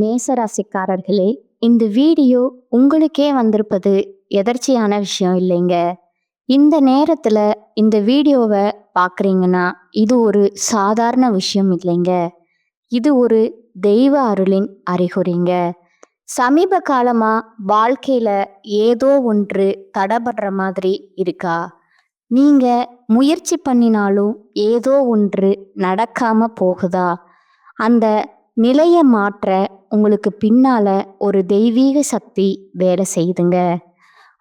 மேசராசிக்காரர்களே, இந்த வீடியோ உங்களுக்கே வந்திருப்பது எதர்ச்சியான விஷயம் இல்லைங்க. இந்த நேரத்துல இந்த வீடியோவை பார்க்குறீங்கன்னா இது ஒரு சாதாரண விஷயம் இல்லைங்க. இது ஒரு தெய்வ அருளின் அறிகுறிங்க. சமீப காலமா வாழ்க்கையில ஏதோ ஒன்று தடபடுற மாதிரி இருக்கா? நீங்க முயற்சி பண்ணினாலும் ஏதோ ஒன்று நடக்காம போகுதா? அந்த நிலைய மாற்ற உங்களுக்கு பின்னால ஒரு தெய்வீக சக்தி வேலை செய்யுதுங்க.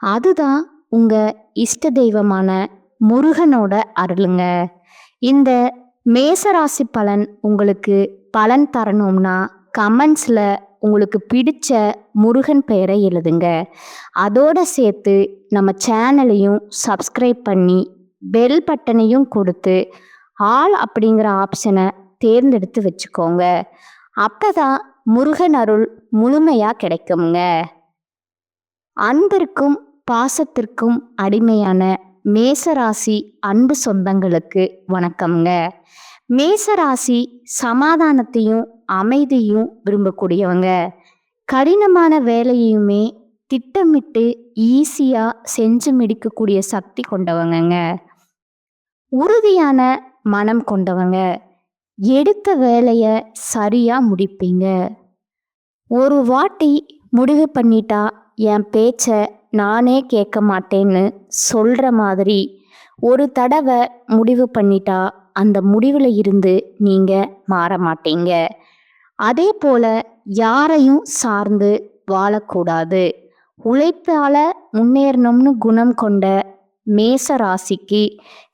அதுதான் உங்க இஷ்ட தெய்வமான முருகனோட அருளுங்க. இந்த மேசராசி பலன் உங்களுக்கு பலன் தரணும்னா கமெண்ட்ஸ்ல உங்களுக்கு பிடிச்ச முருகன் பெயரை எழுதுங்க. அதோட சேர்த்து நம்ம சேனலையும் சப்ஸ்கிரைப் பண்ணி பெல் பட்டனையும் கொடுத்து ஆல் அப்படிங்கிற ஆப்ஷனை தேர்ந்தெடுத்து வச்சுக்கோங்க. அப்பதான் முருகன் அருள் முழுமையா கிடைக்குங்க. அன்பிற்கும் பாசத்திற்கும் அடிமையான மேசராசி அன்பு சொந்தங்களுக்கு வணக்கம்ங்க. மேசராசி சமாதானத்தையும் அமைதியும் விரும்பக்கூடியவங்க. கடினமான வேலையுமே திட்டமிட்டு ஈஸியா செஞ்சு முடிக்கக்கூடிய சக்தி கொண்டவங்க. உறுதியான மனம் கொண்டவங்க. எடுத்த வேலைய சரியா முடிப்பீங்க. ஒரு வாட்டி முடிவு பண்ணிட்டா என் பேச்ச நானே கேட்க மாட்டேன்னு சொல்ற மாதிரி ஒரு தடவை முடிவு பண்ணிட்டா அந்த முடிவுல இருந்து நீங்க மாற மாட்டீங்க. அதே போல யாரையும் சார்ந்து வாழக்கூடாது. உழைப்பால முன்னேறணும்னு குணம் கொண்ட மேச ராசிக்கு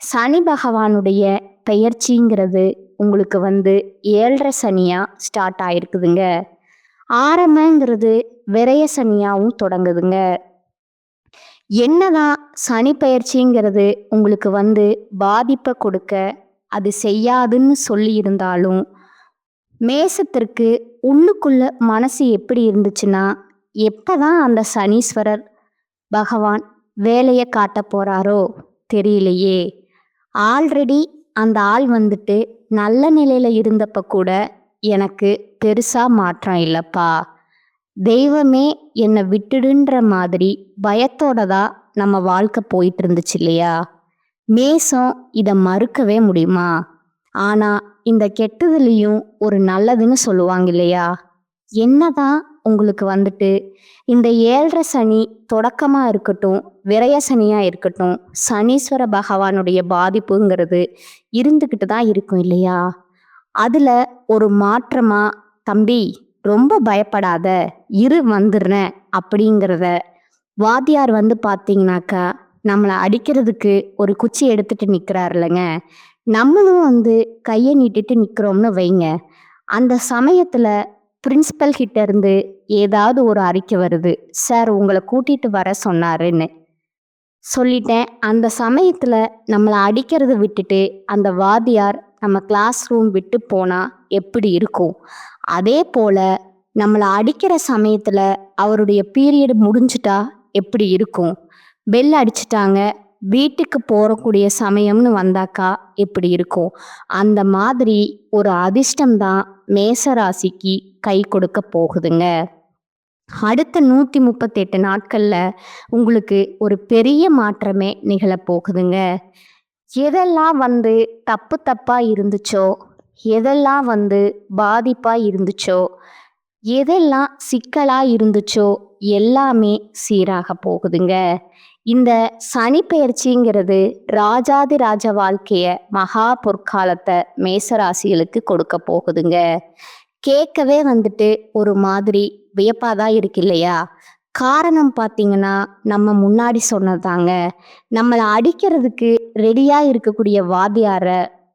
சனி பகவானுடைய பெயர்ச்சிங்கிறது உங்களுக்கு 7.5 சனியா ஸ்டார்ட் ஆயிருக்குதுங்க. ஆரம்பங்கிறது விரய சனியாவும் தொடங்குதுங்க. என்னதான் சனி பெயர்ச்சிங்கிறது உங்களுக்கு பாதிப்பை கொடுக்க அது செய்யாதுன்னு சொல்லி இருந்தாலும் மேசத்திற்கு உள்ளுக்குள்ள மனசு எப்படி இருந்துச்சுன்னா எப்பதான் அந்த சனீஸ்வரர் பகவான் வேலையை காட்ட போறாரோ தெரியலையே. ஆல்ரெடி அந்த ஆள் நல்ல நிலையில இருந்தப்ப கூட எனக்கு பெருசா மாற்றம் இல்லப்பா, தெய்வமே என்னை விட்டுடுன்ற மாதிரி பயத்தோட தான் நம்ம வாழ்க்கை போயிட்டு இருந்துச்சு இல்லையா. மேசம் இதை மறுக்கவே முடியுமா? ஆனா இந்த கெட்டதுலையும் ஒரு நல்லதுன்னு சொல்லுவாங்க இல்லையா. என்னதான் உங்களுக்கு இந்த 7.5 சனி தொடக்கமா இருக்கட்டும், விரய சனியா இருக்கட்டும், சனீஸ்வர பகவானுடைய பாதிப்புங்கிறது இருந்துக்கிட்டு தான் இருக்கும் இல்லையா. அதுல ஒரு மாற்றமா தம்பி ரொம்ப பயப்படாத, வந்துடுறேன் அப்படிங்கிறத வாத்தியார் பார்த்தீங்கன்னாக்கா நம்மளை அடிக்கிறதுக்கு ஒரு குச்சி எடுத்துட்டு நிற்கிறார் இல்லைங்க. நம்மளும் கையை நீட்டிட்டு நிற்கிறோம்னு வைங்க. அந்த சமயத்துல பிரின்சிபல் கிட்ட இருந்து ஏதாவது ஒரு அறிக்கை வருது, சார் உங்களை கூட்டிட்டு வர சொன்னாருன்னு சொல்லிட்டேன். அந்த சமயத்துல நம்மளை அடிக்கிறத விட்டுட்டு அந்த வாத்தியார் நம்ம கிளாஸ் ரூம் விட்டு போனா எப்படி இருக்கும்? அதே போல நம்மளை அடிக்கிற சமயத்துல அவருடைய பீரியட் முடிஞ்சிட்டா எப்படி இருக்கும்? பெல் அடிச்சிட்டாங்க, வீட்டுக்கு போறக்கூடிய சமயம்னு வந்தாக்கா எப்படி இருக்கும்? அந்த மாதிரி ஒரு அதிர்ஷ்டம்தான் மேசராசிக்கு கை கொடுக்க போகுதுங்க. அடுத்த 138 நாட்கள்ல உங்களுக்கு ஒரு பெரிய மாற்றமே நிகழப்போகுதுங்க. எதெல்லாம் தப்பு தப்பா இருந்துச்சோ, எதெல்லாம் பாதிப்பா இருந்துச்சோ, எதெல்லாம் சிக்கலா இருந்துச்சோ எல்லாமே சீராக போகுதுங்க. இந்த சனி பெயர்ச்சிங்கிறது ராஜாதி ராஜ வாழ்க்கைய மகா பொற்காலத்தை மேசராசிகளுக்கு கொடுக்க போகுதுங்க. கேட்கவே ஒரு மாதிரி வியப்பாதான் இருக்கு இல்லையா. காரணம் பார்த்தீங்கன்னா நம்ம முன்னாடி சொன்னதாங்க. நம்மளை அடிக்கிறதுக்கு ரெடியா இருக்கக்கூடிய வாத்தியார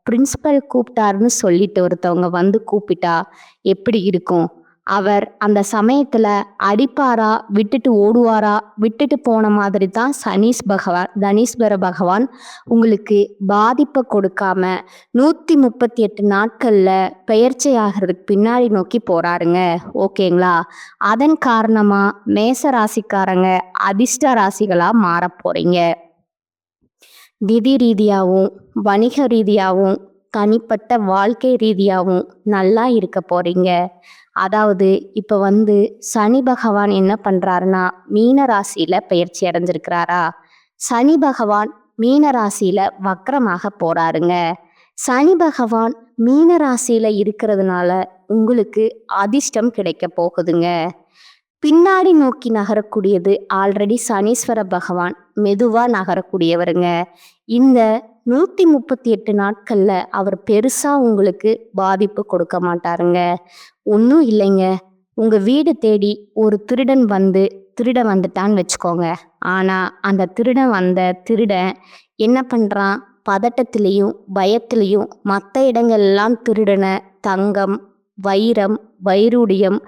பிரின்சிபல் கூப்பிட்டாருன்னு சொல்லிட்டு ஒருத்தவங்க கூப்பிட்டா எப்படி இருக்கும்? அவர் அந்த சமயத்துல அடிப்பாரா, விட்டுட்டு ஓடுவாரா? விட்டுட்டு போன மாதிரி தான் தனீஸ்வர பகவான் உங்களுக்கு பாதிப்பை கொடுக்காம 138 நாட்கள்ல பெயர்ச்சி ஆகிறதுக்கு பின்னாடி நோக்கி போறாருங்க. ஓகேங்களா? அதன் காரணமா மேச ராசிக்காரங்க அதிர்ஷ்ட ராசிகளா மாற போறீங்க. நிதி ரீதியாகவும் வணிக ரீதியாகவும் தனிப்பட்ட வாழ்க்கை ரீதியாகவும் நல்லா இருக்க போறீங்க. அதாவது இப்ப சனி பகவான் என்ன பண்றாருன்னா, மீன ராசியில பெயர்ச்சி அடைஞ்சிருக்கிறாரா? சனி பகவான் மீன ராசியில வக்ரமாக போறாருங்க. சனி பகவான் மீன ராசியில இருக்கிறதுனால உங்களுக்கு அதிர்ஷ்டம் கிடைக்க போகுதுங்க. பின்னாடி நோக்கி நகரக்கூடியது ஆல்ரெடி சனீஸ்வர பகவான் மெதுவா நகரக்கூடியவருங்க. இந்த 138 நாட்கள்ல அவர் பெருசா உங்களுக்கு பாதிப்பு கொடுக்க மாட்டாருங்க. ஒன்றும் இல்லைங்க. உங்க வீடு தேடி ஒரு திருடன் திருட வந்துட்டான்னு வச்சுக்கோங்க. ஆனா அந்த திருடன் என்ன பண்றான்? பதட்டத்திலையும் பயத்திலையும் மற்ற இடங்கள்லாம் திருடன தங்கம், வைரம், வைரூடியம்,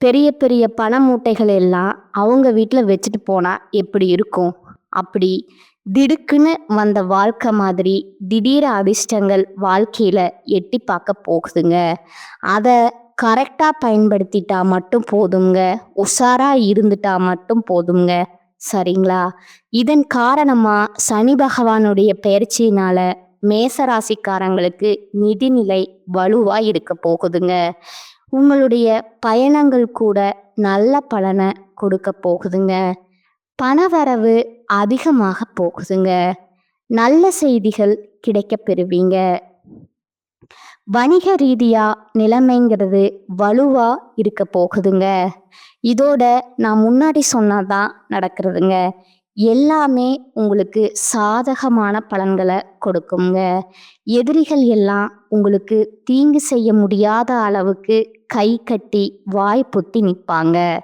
பெரிய பெரிய பண மூட்டைகள் எல்லாம் அவங்க வீட்டில் வச்சுட்டு போனா எப்படி இருக்கும்? அப்படி திடுக்குன்னு வந்த வாழ்க்கை மாதிரி திடீர அதிர்ஷ்டங்கள் வாழ்க்கையில எட்டி பார்க்க போகுதுங்க. அதை கரெக்டாக பயன்படுத்திட்டா மட்டும் போதுங்க. உஷாரா இருந்துட்டா மட்டும் போதுங்க. சரிங்களா? இதன் காரணமா சனி பகவானுடைய பெயர்ச்சியினால மேசராசிக்காரங்களுக்கு நிதிநிலை வலுவா இருக்க போகுதுங்க. உங்களுடைய பயணங்கள் கூட நல்ல பலனை கொடுக்க போகுதுங்க. பணவரவு அதிகமாக போகுதுங்க. நல்ல செய்திகள் கிடைக்க பெறுவீங்க. வணிக ரீதியா நிலைமைங்கிறது வலுவா இருக்க போகுதுங்க. இதோட நான் முன்னாடி சொன்னாதான் நடக்கிறதுங்க. எல்லாமே உங்களுக்கு சாதகமான பலன்களை கொடுக்குங்க. எதிரிகள் எல்லாம் உங்களுக்கு தீங்கு செய்ய முடியாத அளவுக்கு கை கட்டி வாய் பொத்தி நிற்பாங்க.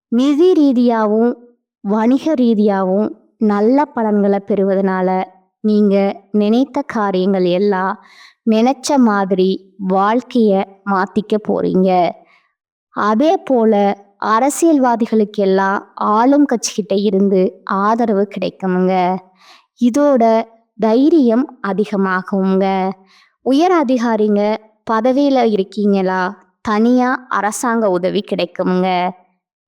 நிதி ரீதியாகவும் வணிக ரீதியாகவும் நல்ல பலன்களை பெறுவதனால நீங்க நினைத்த காரியங்கள் எல்லாம் நினைச்ச மாதிரி வாழ்க்கைய மாத்திக்க போறீங்க. அதே போல அரசியல்வாதிகளுக்கெல்லாம் ஆளும் கட்சிக்கிட்ட இருந்து ஆதரவு கிடைக்குமுங்க. இதோட தைரியம் அதிகமாகுங்க. உயர் அதிகாரிங்க பதவியில இருக்கீங்களா? தனியா அரசாங்க உதவி கிடைக்குமுங்க.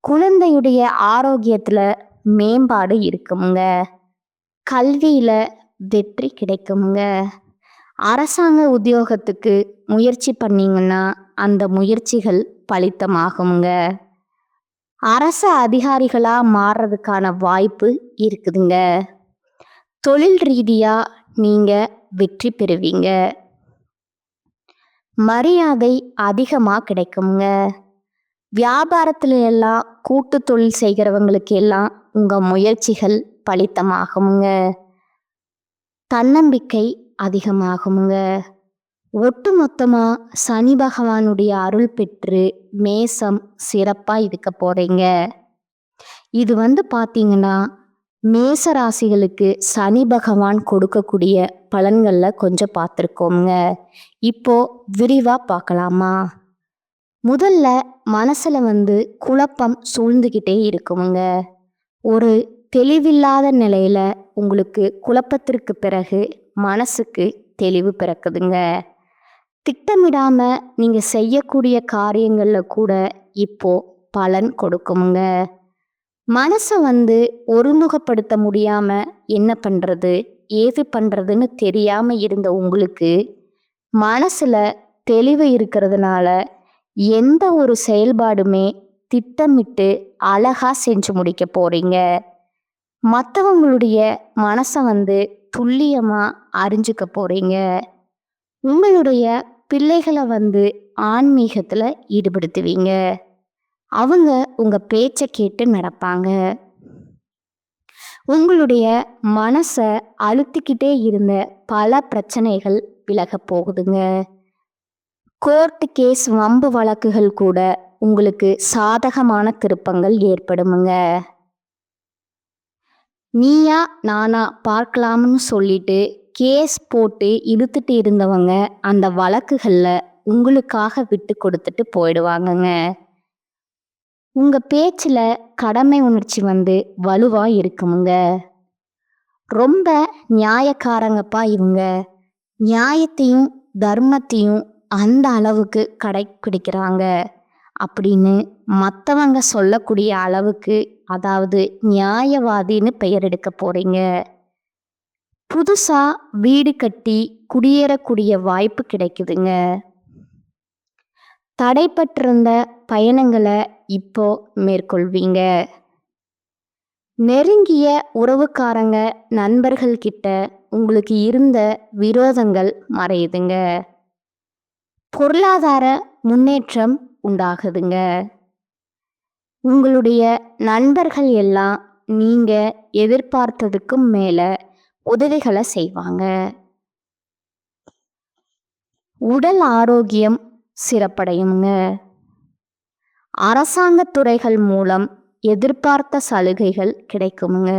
குழந்தையுடைய ஆரோக்கியத்துல மேம்பாடு இருக்குமுங்க. கல்வியில வெற்றி கிடைக்குமுங்க. அரசாங்க உத்தியோகத்துக்கு முயற்சி பண்ணீங்கன்னா அந்த முயற்சிகள் பலித்தமாகுங்க. அரசு அதிகாரிகளா மாறுறதுக்கான வாய்ப்பு இருக்குதுங்க. தொழில் ரீதியா நீங்க வெற்றி பெறுவீங்க. மரியாதை அதிகமா கிடைக்குங்க. வியாபாரத்துல எல்லாம் கூட்டு தொழில் செய்கிறவங்களுக்கு எல்லாம் உங்க முயற்சிகள் பலித்தமாகுங்க. தன்னம்பிக்கை அதிகமாகுங்க. ஒட்டுமொத்தமா சனி பகவானுடைய அருள் பெற்று மேசம் சிறப்பா இருக்க போறீங்க. இது பார்த்தீங்கன்னா மேச ராசிகளுக்கு சனி பகவான் கொடுக்கக்கூடிய பலன்கள்ல கொஞ்சம் பார்த்துருக்கோங்க. இப்போ விரிவா பார்க்கலாமா? முதல்ல மனசுல குழப்பம் சூழ்ந்துகிட்டே இருக்குமுங்க. ஒரு தெளிவில்லாத நிலையில உங்களுக்கு குழப்பத்திற்கு பிறகு மனசுக்கு தெளிவு பிறக்குதுங்க. திட்டமிடாம நீங்க செய்யக்கூடிய காரியங்கள்ல கூட இப்போ பலன் கொடுக்குமுங்க. மனசை ஒருமுகப்படுத்த முடியாம என்ன பண்றது ஏது பண்றதுன்னு தெரியாம இருந்த உங்களுக்கு மனசுல தெளிவு இருக்கிறதுனால எந்த ஒரு செயல்பாடுமே திட்டமிட்டு அழகா செஞ்சு முடிக்க போறீங்க. மற்றவங்களுடைய மனசை துல்லியமா அறிஞ்சுக்க போறீங்க. உங்களுடைய பிள்ளைகளை ஆன்மீகத்துல ஈடுபடுத்துவீங்க. அவங்க உங்க பேச்சை கேட்டு நடப்பாங்க. உங்களுடைய மனசை அழுத்திக்கிட்டே இருந்த பல பிரச்சனைகள் விலக போகுதுங்க. கோர்ட்டு கேஸ் வம்பு வழக்குகள் கூட உங்களுக்கு சாதகமான திருப்பங்கள் ஏற்படுமுங்க. நீயா நானா பார்க்கலாம்னு சொல்லிட்டு கேஸ் போட்டு இழுத்துட்டு இருந்தவங்க அந்த வழக்குகள்ல உங்களுக்காக விட்டு கொடுத்துட்டு போயிடுவாங்கங்க. உங்க பேச்சுல கடமை உணர்ச்சி வலுவா இருக்குமுங்க. ரொம்ப நியாயக்காரங்கப்பா இவங்க. நியாயத்தையும் தர்மத்தையும் அந்த அளவுக்கு கடைப்பிடிக்கிறாங்க அப்படின்னு மற்றவங்க சொல்லக்கூடிய அளவுக்கு, அதாவது நியாயவாதின்னு பெயர் எடுக்க போறீங்க. புதுசா வீடு கட்டி குடியேறக்கூடிய வாய்ப்பு கிடைக்குதுங்க. தடைப்பட்டிருந்த பயணங்களை இப்போ மேற்கொள்வீங்க. நெருங்கிய உறவுக்காரங்க நண்பர்கள் கிட்ட உங்களுக்கு இருந்த விரோதங்கள் மறையுதுங்க. பொருளாதார முன்னேற்றம் உண்டாகுதுங்க. உங்களுடைய நண்பர்கள் எல்லாம் நீங்க எதிர்பார்த்ததுக்கும் மேல உதவிகளை செய்வாங்க. உடல் ஆரோக்கியம் சிறப்படையுங்க. அரசாங்க துறைகள் மூலம் எதிர்பார்த்த சலுகைகள் கிடைக்குங்க.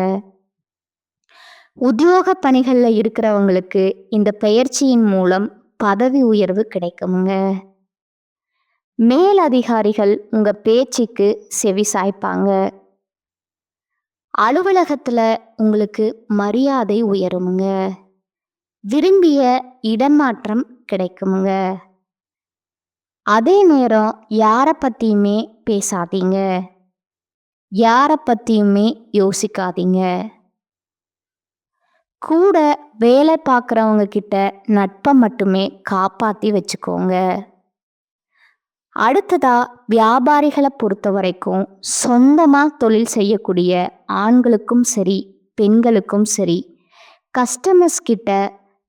உத்தியோக பணிகளில் இருக்கிறவங்களுக்கு இந்த பயிற்சியின் மூலம் பதவி உயர்வு கிடைக்குங்க. மேலதிகாரிகள் உங்க பேச்சுக்கு செவி சாய்ப்பாங்க. அலுவலகத்துல உங்களுக்கு மரியாதை உயருமுங்க. விரும்பிய இடமாற்றம் கிடைக்குமுங்க. அதே நேரம் யாரை பத்தியுமே பேசாதீங்க, யாரை பத்தியுமே யோசிக்காதீங்க. கூட வேலை பார்க்குறவங்க கிட்ட நட்பை மட்டுமே காப்பாற்றி வச்சுக்கோங்க. அடுத்ததா வியாபாரிகளை பொறுத்த வரைக்கும் சொந்தமாக தொழில் செய்யக்கூடிய ஆண்களுக்கும் சரி பெண்களுக்கும் சரி கஸ்டமர்ஸ் கிட்ட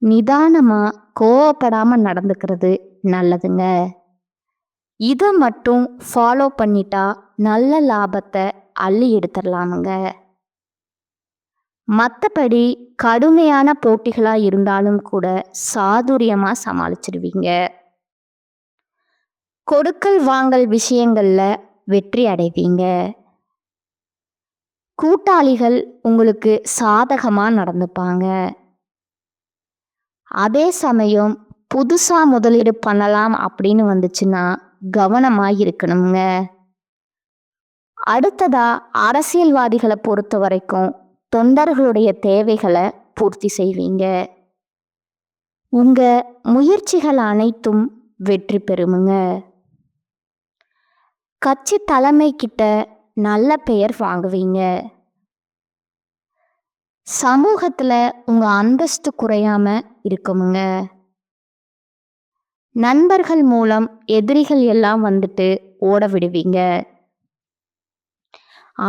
நிதானமாக கோவப்படாமல் நடந்துக்கிறது நல்லதுங்க. இதை மட்டும் ஃபாலோ பண்ணிட்டா நல்ல லாபத்தை அள்ளி எடுத்துடலாமுங்க. மற்றபடி கடுமையான போட்டிகளாக இருந்தாலும் கூட சாதுரியமாக சமாளிச்சிடுவீங்க. கொடுக்கல் வாங்கல் விஷயங்கள்ல வெற்றி அடைவீங்க. கூட்டாளிகள் உங்களுக்கு சாதகமாக நடந்துப்பாங்க. அதே சமயம் புதுசாக முதலீடு பண்ணலாம் அப்படின்னு வந்துச்சுன்னா கவனமாக இருக்கணுங்க. அடுத்ததா அரசியல்வாதிகளை பொறுத்த வரைக்கும் தொண்டர்களுடைய தேவைகளை பூர்த்தி செய்வீங்க. உங்க முயற்சிகள் அனைத்தும் வெற்றி பெறுமுங்க. கட்சி தலைமை கிட்ட நல்ல பெயர் வாங்குவீங்க. சமூகத்துல உங்க அந்தஸ்து குறையாம இருக்குமுங்க. நண்பர்கள் மூலம் எதிரிகள் எல்லாம் வந்துட்டு ஓட விடுவீங்க.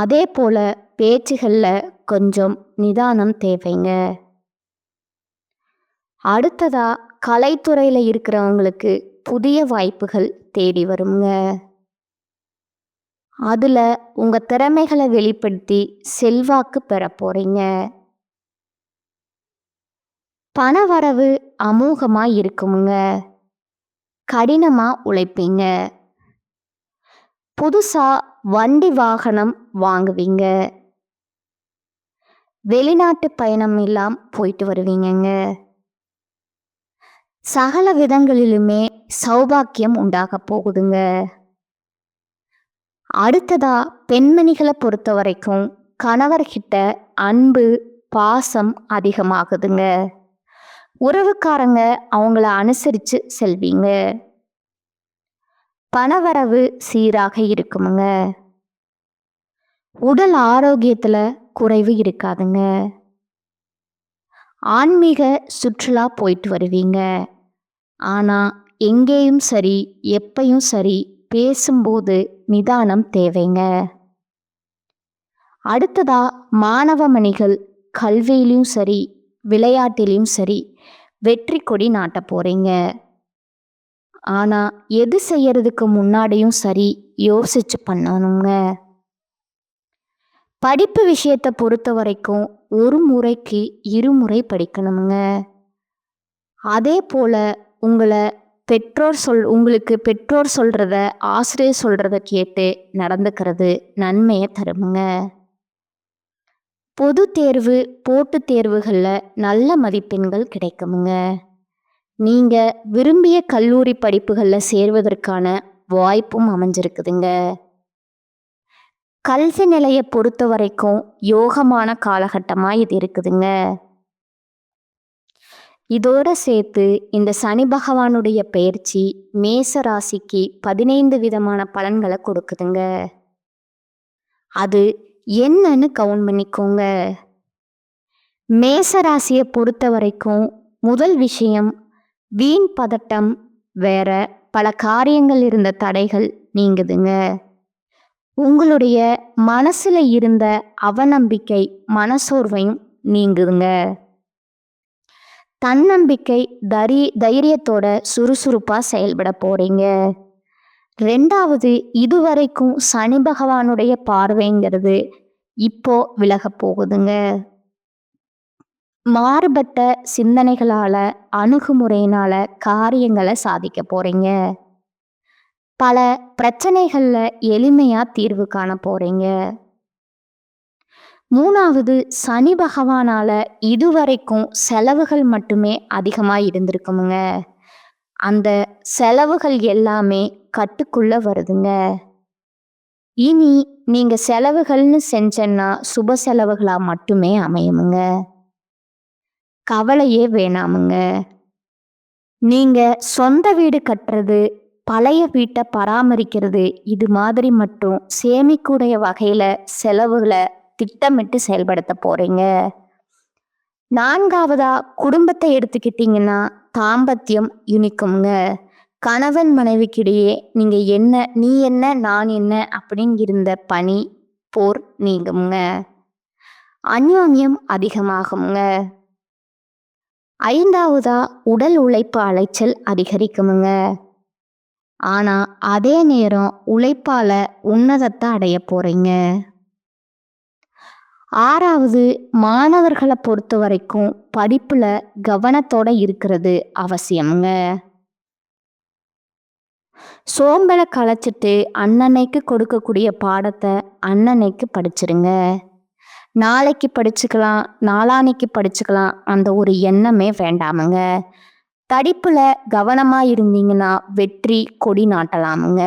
அதே போல பேச்சுகள்ல கொஞ்சம் நிதானம் தேவைங்க. அடுத்ததா கலைத்துறையில இருக்கிறவங்களுக்கு புதிய வாய்ப்புகள் தேடி வருங்க. அதுல உங்க திறமைகளை வெளிப்படுத்தி செல்வாக்கு பெற போறீங்க. பணவரவு அமோகமா இருக்குமுங்க. கடினமா உழைப்பீங்க. புதுசா வண்டி வாகனம் வாங்குவீங்க. வெளிநாட்டு பயணம் எல்லாம் போயிட்டு வருவீங்கங்க. சகல விதங்களிலுமே சௌபாக்கியம் உண்டாக போகுதுங்க. அடுத்ததா பெண்மணிகளை பொறுத்த வரைக்கும் கணவர்கிட்ட அன்பு பாசம் அதிகமாகுதுங்க. உறவுக்காரங்க அவங்கள அனுசரித்து செல்வீங்க. பணவரவு சீராக இருக்குமுங்க. உடல் ஆரோக்கியத்தில் குறைவு இருக்காதுங்க. ஆன்மீக சுற்றுலா போயிட்டு வருவீங்க. ஆனால் எங்கேயும் சரி எப்பையும் சரி பேசும்போது நிதானம் தேவைங்க. அடுத்ததா மாணவமணிகள் கல்வியிலையும் சரி விளையாட்டிலையும் சரி வெற்றி கொடி நாட்ட போறீங்க. ஆனால் எது செய்யறதுக்கு முன்னாடியும் சரி யோசிச்சு பண்ணணுங்க. படிப்பு விஷயத்தை பொறுத்த வரைக்கும் ஒரு முறைக்கு இருமுறை படிக்கணுங்க. அதே போல உங்களுக்கு பெற்றோர் சொல்றத ஆசிரியர் சொல்றத கேட்டு நடந்துக்கிறது நன்மையை தருமுங்க. பொது தேர்வு போட்டுத் தேர்வுகளில் நல்ல மதிப்பெண்கள் கிடைக்குமுங்க. நீங்கள் விரும்பிய கல்லூரி படிப்புகளில் சேர்வதற்கான வாய்ப்பும் அமைஞ்சிருக்குதுங்க. கல்வி நிலையை பொறுத்த வரைக்கும் யோகமான காலகட்டமாக இது இருக்குதுங்க. இதோட சேர்த்து இந்த சனி பகவானுடைய பெயர்ச்சி மேச ராசிக்கு 15 விதமான பலன்களை கொடுக்குதுங்க. அது என்னன்னு கவுண்ட் பண்ணிக்கோங்க. மேச ராசியை பொறுத்த வரைக்கும் முதல் விஷயம் வீண் பதட்டம் வேற பல காரியங்கள் இருந்த தடைகள் நீங்குதுங்க. உங்களுடைய மனசுல இருந்த அவநம்பிக்கை, மனசோர்வையும் நீங்குதுங்க. தன்னம்பிக்கை, தைரியத்தோட சுறுசுறுப்பா செயல்பட போறீங்க. 2வது, இதுவரைக்கும் சனி பகவானுடைய பார்வைங்கிறது இப்போ விலகப் போகுதுங்க. மாறுபட்ட சிந்தனைகளால, அணுகுமுறையினால காரியங்களை சாதிக்க போறீங்க. பல பிரச்சனைகள்ல எளிமையா தீர்வு காண போறீங்க. 3வது, சனி பகவானால இதுவரைக்கும் செலவுகள் மட்டுமே அதிகமா இருந்திருக்குமுங்க. அந்த செலவுகள் எல்லாமே கட்டுக்குள்ள வருதுங்க. இனி நீங்க செலவுகள்னு செஞ்சேன்னா சுப செலவுகளா மட்டுமே அமையுமுங்க. கவலையே வேணாமுங்க. நீங்க சொந்த வீடு கட்டுறது, பழைய வீட்டை பராமரிக்கிறது, இது மாதிரி மட்டும் சேமிக்கூடிய வகையில செலவுகளை திட்டமிட்டு செயல்படுத்த போறீங்க. 4வதா, குடும்பத்தை எடுத்துக்கிட்டீங்கன்னா தாம்பத்தியம் இனிக்குங்க. கணவன் மனைவிக்கிடையே நீங்க என்ன, நீ என்ன நான் என்ன அப்படின்னு இருந்த பனி போர் நீங்குங்க. அந்யோன்யம் அதிகமாகுங்க. 5வதா, உடல் உழைப்பு அலைச்சல் அதிகரிக்குமுங்க. ஆனா அதே நேரம் உழைப்பால உன்னதத்தை அடைய போறீங்க. 6வது, மாணவர்களை பொறுத்த வரைக்கும் படிப்புல கவனத்தோட இருக்கிறது அவசியமுங்க. சோம்பலை களைச்சிட்டு அன்னன்னைக்கு கொடுக்கக்கூடிய பாடத்தை அன்னன்னைக்கு படிச்சிருங்க. நாளைக்கு படிச்சுக்கலாம், நாளான்னைக்கு படிச்சுக்கலாம், அந்த ஒரு எண்ணமே வேண்டாமுங்க. படிப்புல கவனமா இருந்தீங்கன்னா வெற்றி கொடி நாட்டலாமுங்க.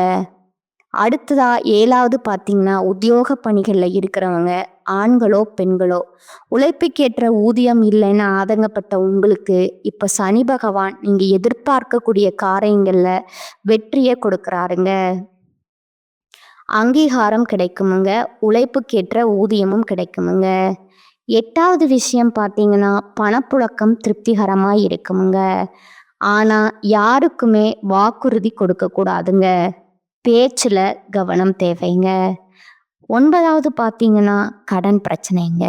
அடுத்ததா 7வது பார்த்தீங்கன்னா, உத்தியோக பணிகளில் இருக்கிறவங்க, ஆண்களோ பெண்களோ, உழைப்புக்கேற்ற ஊதியம் இல்லைன்னு ஆதங்கப்பட்ட உங்களுக்கு இப்போ சனி பகவான் நீங்கள் எதிர்பார்க்கக்கூடிய காரியங்களில் வெற்றியை கொடுக்குறாருங்க. அங்கீகாரம் கிடைக்குமுங்க. உழைப்புக்கேற்ற ஊதியமும் கிடைக்குமுங்க. 8வது விஷயம் பார்த்தீங்கன்னா, பணப்புழக்கம் திருப்திகரமாக இருக்குமுங்க. ஆனால் யாருக்குமே வாக்குறுதி கொடுக்கக்கூடாதுங்க. பேச்சில் கவனம் தேவைங்க. 9வது பார்த்தீங்கன்னா, கடன் பிரச்சனைங்க.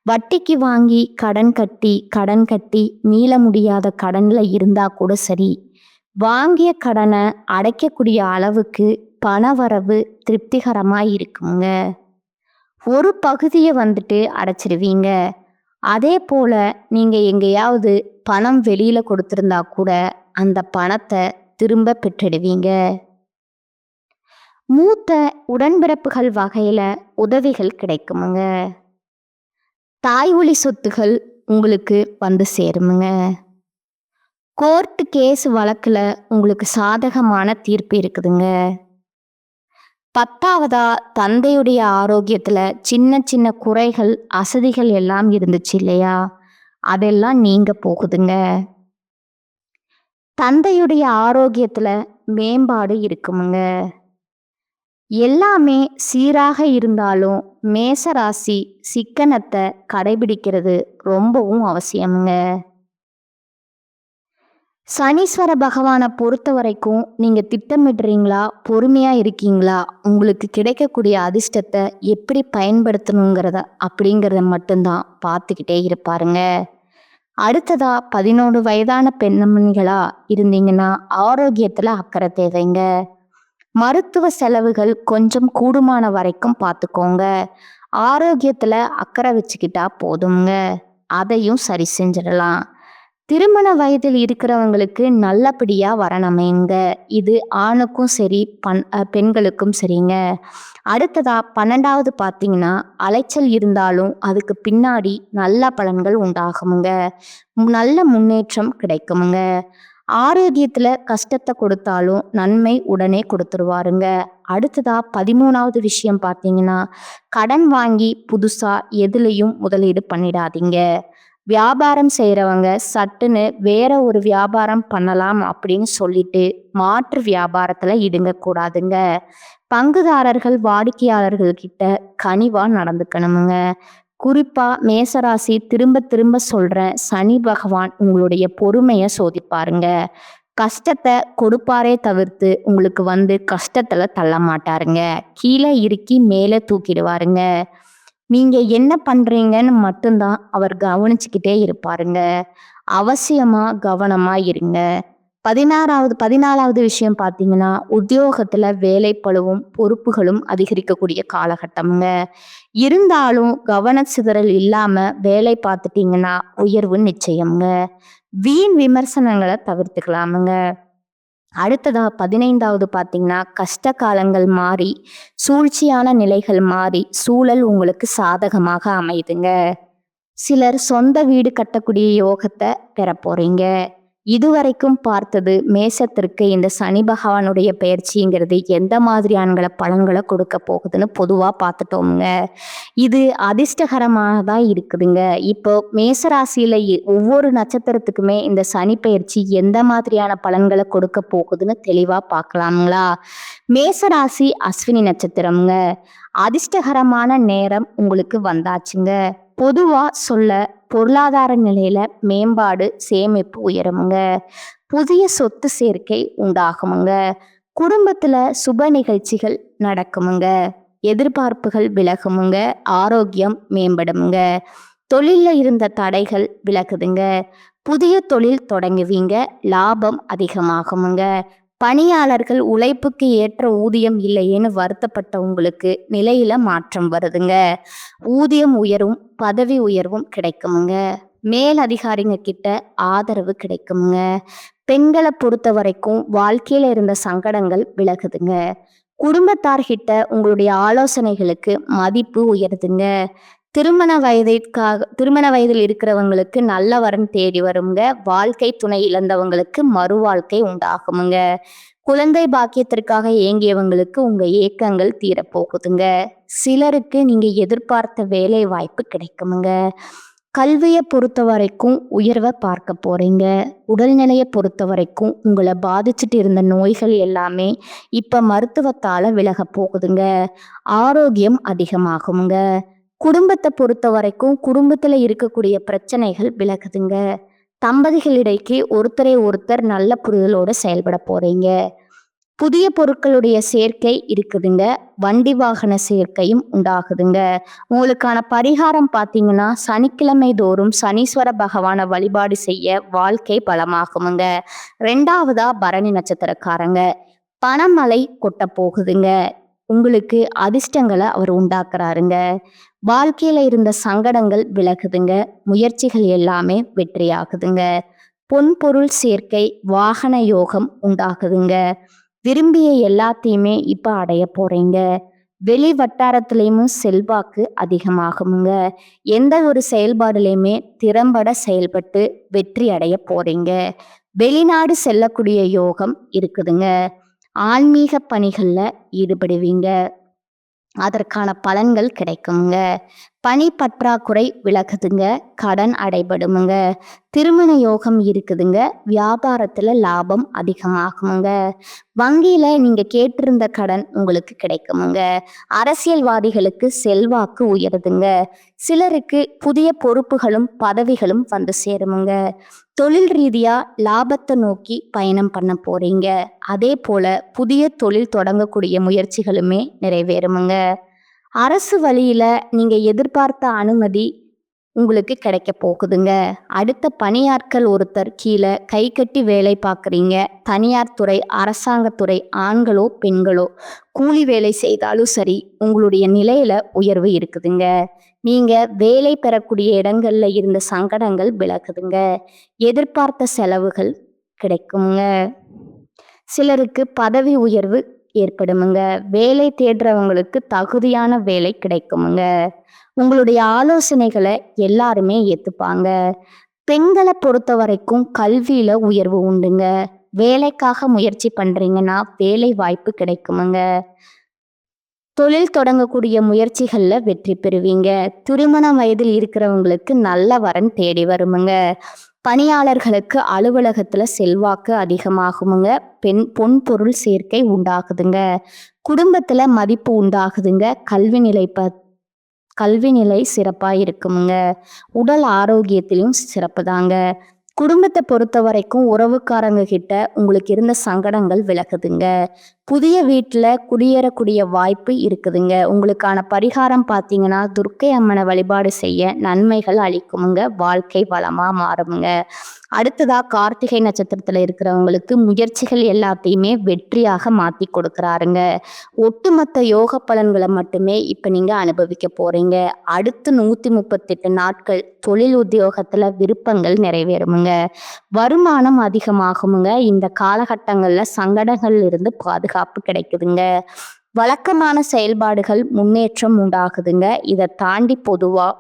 வட்டிக்கு வாங்கி கடன் கட்டி மீள முடியாத கடனில் இருந்தால் கூட சரி, வாங்கிய கடனை அடைக்கக்கூடிய அளவுக்கு பணவரவு திருப்திகரமாக இருக்குங்க. ஒரு பகுதியை அடைச்சிடுவீங்க. அதே போல் நீங்கள் எங்கேயாவது பணம் வெளியில் கொடுத்துருந்தா கூட அந்த பணத்தை திரும்ப பெற்றிடுவீங்க. மூத்த உடன்பிறப்புகள் வகையில் உதவிகள் கிடைக்குமுங்க. தாய் வழி சொத்துகள் உங்களுக்கு வந்து சேருமுங்க. கோர்ட்டு கேஸ் வழக்கில் உங்களுக்கு சாதகமான தீர்ப்பு இருக்குதுங்க. 10வதா, தந்தையுடைய ஆரோக்கியத்தில் சின்ன சின்ன குறைகள், அசதிகள் எல்லாம் இருந்துச்சு இல்லையா, அதெல்லாம் நீங்க போகுதுங்க. தந்தையுடைய ஆரோக்கியத்தில் மேம்பாடு இருக்குமுங்க. எல்லாமே சீராக இருந்தாலும் மேசராசி சிக்கனத்தை கடைபிடிக்கிறது ரொம்பவும் அவசியமுங்க. சனீஸ்வர பகவானை பொறுத்த வரைக்கும் நீங்கள் திட்டமிடுறீங்களா, பொறுமையாக இருக்கீங்களா, உங்களுக்கு கிடைக்கக்கூடிய அதிர்ஷ்டத்தை எப்படி அப்படிங்கிறத மட்டும்தான் பார்த்துக்கிட்டே இருப்பாருங்க. அடுத்ததா 11 வயதான பெண்மணிகளா இருந்தீங்கன்னா ஆரோக்கியத்தில் அக்கறை தேவைங்க. மருத்துவ செலவுகள் கொஞ்சம் கூடுமான வரைக்கும் பார்த்துக்கோங்க. ஆரோக்கியத்தில் அக்கறை வச்சுக்கிட்டா போதுங்க, அதையும் சரி செஞ்சிடலாம். திருமண வயதில் இருக்கிறவங்களுக்கு நல்லபடியாக வரணுமேங்க. இது ஆணுக்கும் சரி, பெண்களுக்கும் சரிங்க. அடுத்ததா 12வது பார்த்தீங்கன்னா, அலைச்சல் இருந்தாலும் அதுக்கு பின்னாடி நல்ல பலன்கள் உண்டாகுமுங்க. நல்ல முன்னேற்றம் கிடைக்குமுங்க. ஆரோக்கியத்தில் கஷ்டத்தை கொடுத்தாலும் நன்மை உடனே கொடுத்துருவாருங்க. அடுத்ததா 13வது விஷயம் பார்த்தீங்கன்னா, கடன் வாங்கி புதுசாக எதுலேயும் முதலீடு பண்ணிடாதீங்க. வியாபாரம் செய்கிறவங்க சட்டுன்னு வேற ஒரு வியாபாரம் பண்ணலாம் அப்படின்னு சொல்லிட்டு மாற்று வியாபாரத்தில் இடுங்கக்கூடாதுங்க. பங்குதாரர்கள், வாடிக்கையாளர்கள் கிட்ட கனிவாக நடந்துக்கணுமுங்க. குறிப்பாக மேசராசி, திரும்ப திரும்ப சொல்கிறேன், சனி பகவான் உங்களுடைய பொறுமையை சோதிப்பாருங்க. கஷ்டத்தை கொடுப்பாரே தவிர்த்து உங்களுக்கு வந்து கஷ்டத்துல தள்ள மாட்டாருங்க. கீழே இறுக்கி மேலே தூக்கிடுவாருங்க. நீங்க என்ன பண்றீங்கன்னு மட்டும்தான் அவர் கவனிச்சுக்கிட்டே இருப்பாருங்க. அவசியமா கவனமா இருங்க. 14வது விஷயம் பார்த்தீங்கன்னா, உத்தியோகத்துல வேலைப்பளுவும் பொறுப்புகளும் அதிகரிக்கக்கூடிய காலகட்டம்ங்க. இருந்தாலும் கவனச்சிதறல் இல்லாம வேலை பார்த்துட்டீங்கன்னா உயர்வு நிச்சயம்ங்க. வீண் விமர்சனங்களை தவிர்த்துக்கலாமுங்க. அடுத்ததா 15வது பார்த்தீங்கன்னா, கஷ்ட காலங்கள் மாறி சூழ்ச்சியான நிலைகள் மாறி சூழல் உங்களுக்கு சாதகமாக அமையுதுங்க. சிலர் சொந்த வீடு கட்டக்கூடிய யோகத்தை பெற போறீங்க. இதுவரைக்கும் பார்த்தது மேசத்திற்கு இந்த சனி பகவானுடைய பயிற்சிங்கிறது எந்த மாதிரியான பலன்களை கொடுக்க போகுதுன்னு பொதுவாக பார்த்துட்டோம்ங்க. இது அதிர்ஷ்டகரமானதா இருக்குதுங்க. இப்போ மேசராசியில ஒவ்வொரு நட்சத்திரத்துக்குமே இந்த சனி பயிற்சி எந்த மாதிரியான பலன்களை கொடுக்க போகுதுன்னு தெளிவா பார்க்கலாங்களா? மேசராசி அஸ்வினி நட்சத்திரம்ங்க. அதிர்ஷ்டகரமான நேரம் உங்களுக்கு வந்தாச்சுங்க. பொதுவா சொல்ல பொருளாதார நிலையில மேம்பாடு, சேமிப்பு உயருமுங்க. புதிய சொத்து சேர்க்கை உண்டாகுமுங்க. குடும்பத்துல சுப நிகழ்ச்சிகள் நடக்குமுங்க. எதிர்பார்ப்புகள் விலகுமுங்க. ஆரோக்கியம் மேம்படுமுங்க. தொழில்ல இருந்த தடைகள் விலகுதுங்க. புதிய தொழில் தொடங்குவீங்க. லாபம் அதிகமாகுமுங்க. பணியாளர்கள் உழைப்புக்கு ஏற்ற ஊதியம் இல்லையேன்னு வருத்தப்பட்ட உங்களுக்கு நிலையில மாற்றம் வருதுங்க. ஊதியம் உயரும், பதவி உயர்வும் கிடைக்குமுங்க. மேல் அதிகாரிங்க கிட்ட ஆதரவு கிடைக்குமுங்க. பெண்களை பொறுத்த வரைக்கும் வாழ்க்கையில இருந்த சங்கடங்கள் விலகுதுங்க. குடும்பத்தார்கிட்ட உங்களுடைய ஆலோசனைகளுக்கு மதிப்பு உயருதுங்க. திருமண வயதில் இருக்கிறவங்களுக்கு நல்ல வரன் தேடி வருங்க. வாழ்க்கை துணை இழந்தவங்களுக்கு மறு வாழ்க்கை உண்டாகுமுங்க. குழந்தை பாக்கியத்திற்காக ஏங்கியவங்களுக்கு உங்க ஏக்கங்கள் தீரப்போகுதுங்க. சிலருக்கு நீங்க எதிர்பார்த்த வேலை வாய்ப்பு கிடைக்குமுங்க. கல்வியை பொறுத்த வரைக்கும் உயர்வை பார்க்க போறீங்க. உடல்நிலையை பொறுத்த வரைக்கும் உங்களை பாதிச்சுட்டு இருந்த நோய்கள் எல்லாமே இப்ப மருத்துவத்தால விலக போகுதுங்க. ஆரோக்கியம் அதிகமாகுங்க. குடும்பத்தை பொறுத்த வரைக்கும் குடும்பத்துல இருக்கக்கூடிய பிரச்சனைகள் விலகுதுங்க. தம்பதிகளிடையே ஒருத்தரை ஒருத்தர் நல்ல புரிதலோட செயல்பட போறீங்க. புதிய பொருட்களுடைய சேர்க்கை இருக்குதுங்க. வண்டி வாகன சேர்க்கையும் உண்டாகுதுங்க. உங்களுக்கான பரிகாரம் பார்த்தீங்கன்னா, சனிக்கிழமை தோறும் சனீஸ்வர பகவானை வழிபாடு செய்ய வாழ்க்கை பலமாகுமுங்க. 2வதா பரணி நட்சத்திரக்காரங்க. பணமழை கொட்ட போகுதுங்க. உங்களுக்கு அதிர்ஷ்டங்களை அவர் உண்டாக்குறாருங்க. வாழ்க்கையில இருந்த சங்கடங்கள் விலகுதுங்க. முயற்சிகள் எல்லாமே வெற்றியாகுதுங்க. பொன் பொருள் சேர்க்கை, வாகன யோகம் உண்டாகுதுங்க. விரும்பிய எல்லாத்தையுமே இப்ப அடைய போறீங்க. வெளி வட்டாரத்திலையும் செல்வாக்கு அதிகமாகுங்க. எந்த ஒரு செயல்பாடுலையுமே திறம்பட செயல்பட்டு வெற்றி அடைய போறீங்க. வெளிநாடு செல்லக்கூடிய யோகம் இருக்குதுங்க. ஆன்மீக பணிகள்ல ஈடுபடுவீங்க. அதற்கான பலன்கள் கிடைக்குங்க. பணி பற்றாக்குறை விலகுதுங்க. கடன் அடைபடுமுங்க. திருமண யோகம் இருக்குதுங்க. வியாபாரத்துல லாபம் அதிகமாகுமுங்க. வங்கியில நீங்க கேட்டிருந்த கடன் உங்களுக்கு கிடைக்குமுங்க. அரசியல்வாதிகளுக்கு செல்வாக்கு உயருதுங்க. சிலருக்கு புதிய பொறுப்புகளும் பதவிகளும் வந்து சேருமுங்க. தொழில் ரீதியா லாபத்தை நோக்கி பயணம் பண்ண போறீங்க. அதே போல புதிய தொழில் தொடங்கக்கூடிய முயற்சிகளுமே நிறைவேறுமுங்க. அரசு வழியில நீங்க எதிர்பார்த்த அனுமதி உங்களுக்கு கிடைக்க போகுதுங்க. அடுத்த பணியாட்கள் ஒருத்தர் கீழே கை கட்டி வேலை பார்க்குறீங்க. தனியார் துறை, அரசாங்கத்துறை, ஆண்களோ பெண்களோ கூலி வேலை செய்தாலும் சரி, உங்களுடைய நிலையில உயர்வு இருக்குதுங்க. நீங்க வேலை பெறக்கூடிய இடங்கள்ல இருந்த சங்கடங்கள் விலகுதுங்க. எதிர்பார்த்த செலவுகள் கிடைக்குங்க. சிலருக்கு பதவி உயர்வு ஏற்படுமுங்க. வேலை தேடுறவங்களுக்கு தகுதியான வேலை கிடைக்குமுங்க. உங்களுடைய ஆலோசனைகளை எல்லாருமே ஏத்துப்பாங்க. பெண்களை பொறுத்த வரைக்கும் கல்வியில உயர்வு உண்டுங்க. வேலைக்காக முயற்சி பண்றீங்கன்னா வேலை வாய்ப்பு கிடைக்குமுங்க. தொழில் தொடங்கக்கூடிய முயற்சிகள்ல வெற்றி பெறுவீங்க. திருமண வயதில் இருக்கிறவங்களுக்கு நல்ல வரன் தேடி வருமுங்க. பணியாளர்களுக்கு அலுவலகத்துல செல்வாக்கு அதிகமாகுமுங்க. பொன் பொருள் சேர்க்கை உண்டாகுதுங்க. குடும்பத்துல மதிப்பு உண்டாகுதுங்க. கல்வி நிலை சிறப்பா இருக்குமுங்க. உடல் ஆரோக்கியத்திலும் சிறப்பு தாங்க. குடும்பத்தை பொறுத்த வரைக்கும் உறவுக்காரங்க கிட்ட உங்களுக்கு இருந்த சங்கடங்கள் விலகுதுங்க. புதிய வீட்டுல குடியேறக்கூடிய வாய்ப்பு இருக்குதுங்க. உங்களுக்கான பரிகாரம் பார்த்தீங்கன்னா, துர்க்கை அம்மனை வழிபாடு செய்ய நன்மைகள் அளிக்குமுங்க. வாழ்க்கை வளமா மாறுமுங்க. அடுத்ததா கார்த்திகை நட்சத்திரத்துல இருக்கிறவங்களுக்கு முயற்சிகள் எல்லாத்தையுமே வெற்றியாக மாத்தி கொடுக்குறாருங்க. ஒட்டுமொத்த யோக பலன்களை மட்டுமே இப்ப நீங்க அனுபவிக்க போறீங்க. அடுத்து 138 நாட்கள் தொழில் உத்தியோகத்துல விருப்பங்கள் நிறைவேறுமுங்க. வருமானம் அதிகமாகுமுங்க. இந்த காலகட்டங்கள்ல சங்கடங்கள்ல இருந்து பாதுகாப்பு கிடைக்குதுங்க. வழக்கமான செயல்பாடுகள் முன்னேற்றம் உண்டாகுதுங்க. இதை தாண்டி பொதுவா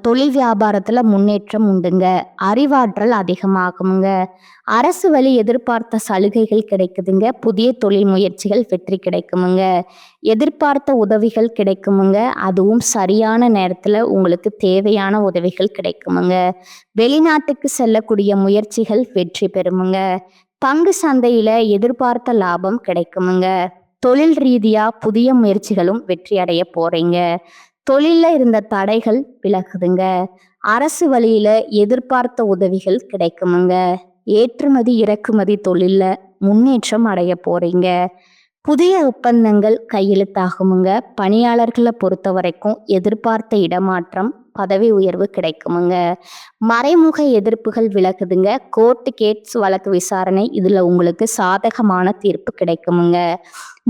தொழில் வியாபாரத்துல முன்னேற்றம் உண்டுங்க. அறிவாற்றல் அதிகமாகுமுங்க. அரசு வழி எதிர்பார்த்த சலுகைகள் கிடைக்குதுங்க. புதிய தொழில் முயற்சிகள் வெற்றி கிடைக்குமுங்க. எதிர்பார்த்த உதவிகள் கிடைக்குமுங்க. அதுவும் சரியான நேரத்துல உங்களுக்கு தேவையான உதவிகள் கிடைக்குமுங்க. வெளிநாட்டுக்கு செல்லக்கூடிய முயற்சிகள் வெற்றி பெறுமுங்க. பங்கு சந்தையில எதிர்பார்த்த லாபம் கிடைக்குமுங்க. தொழில் ரீதியா புதிய முயற்சிகளும் வெற்றி அடைய போறீங்க. தொழில்ல இருந்த தடைகள் விலகுதுங்க. அரசு வழியில எதிர்பார்த்த உதவிகள் கிடைக்குமுங்க. ஏற்றுமதி இறக்குமதி தொழில்ல முன்னேற்றம் அடைய போறீங்க. புதிய ஒப்பந்தங்கள் கையெழுத்தாகுமுங்க. பணியாளர்களை பொறுத்த வரைக்கும் எதிர்பார்த்த இடமாற்றம் பதவி உயர்வு கிடைக்குமுங்க. மறைமுக எதிர்ப்புகள் விலகுதுங்க. கோர்ட்டு கேஸ் வழக்கு விசாரணை இதுல உங்களுக்கு சாதகமான தீர்ப்பு கிடைக்குமுங்க.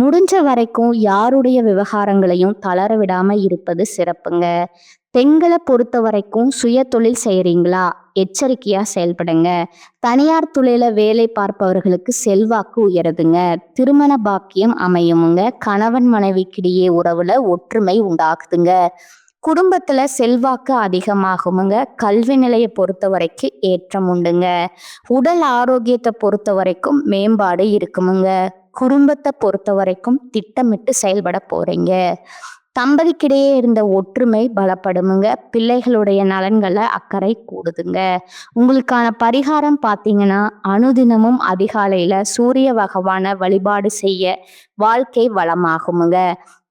முடிஞ்ச வரைக்கும் யாருடைய விவகாரங்களையும் தளர விடாம இருப்பது சிறப்புங்க. பெண்களை பொறுத்த வரைக்கும் சுய தொழில் செய்யறீங்களா, எச்சரிக்கையா செயல்படுங்க. தனியார் துறையில வேலை பார்ப்பவர்களுக்கு செல்வாக்கு உயருதுங்க. திருமண பாக்கியம் அமையுமுங்க. கணவன் மனைவிக்கிடையே உறவுல ஒற்றுமை உண்டாகுதுங்க. குடும்பத்துல செல்வாக்கு அதிகமாகுமுங்க. கல்வி நிலையை பொறுத்த வரைக்கும் ஏற்றம் உண்டுங்க. உடல் ஆரோக்கியத்தை பொறுத்த வரைக்கும் மேம்பாடு இருக்குமுங்க. குடும்பத்தை பொறுத்த வரைக்கும் திட்டமிட்டு செயல்பட போறீங்க. தம்பதிக்கிடையே இருந்த ஒற்றுமை பலப்படுமுங்க. பிள்ளைகளுடைய நலன்களை அக்கறை கூடுதுங்க. உங்களுக்கான பரிகாரம் பார்த்தீங்கன்னா, அனுதினமும் அதிகாலையில சூரிய பகவானை வழிபாடு செய்ய வாழ்க்கை வளமாகுமுங்க.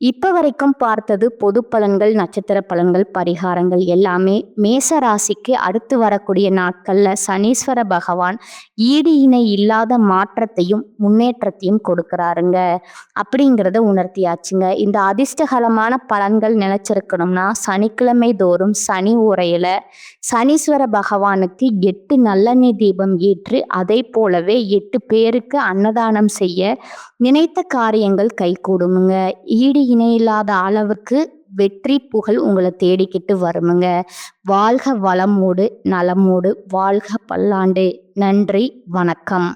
இப்ப வரைக்கும் பார்த்தது பொது பலன்கள், நட்சத்திர பலன்கள், பரிகாரங்கள் எல்லாமே மேச ராசிக்கு அடுத்து வரக்கூடிய நாட்கள்ல சனீஸ்வர பகவான் ஈடு இணை இல்லாத மாற்றத்தையும் முன்னேற்றத்தையும் கொடுக்கறாருங்க. அப்படிங்கிறத உணர்த்தியாச்சுங்க. இந்த அதிர்ஷ்டகரமான பலன்கள் நினைச்சிருக்கணும்னா சனிக்கிழமை தோறும் சனி உரையில சனீஸ்வர பகவானுக்கு 8 நல்லெண்ணெய் தீபம் ஏற்று அதை போலவே 8 பேருக்கு அன்னதானம் செய்ய நினைத்த காரியங்கள் கைகூடுமுங்க. ஈடு இணையில்லாத அளவுக்கு வெற்றி புகழ் உங்களை தேடிக்கிட்டு வருமுங்க. வாழ்க வளமோடு நலமோடு வாழ்க பல்லாண்டு. நன்றி, வணக்கம்.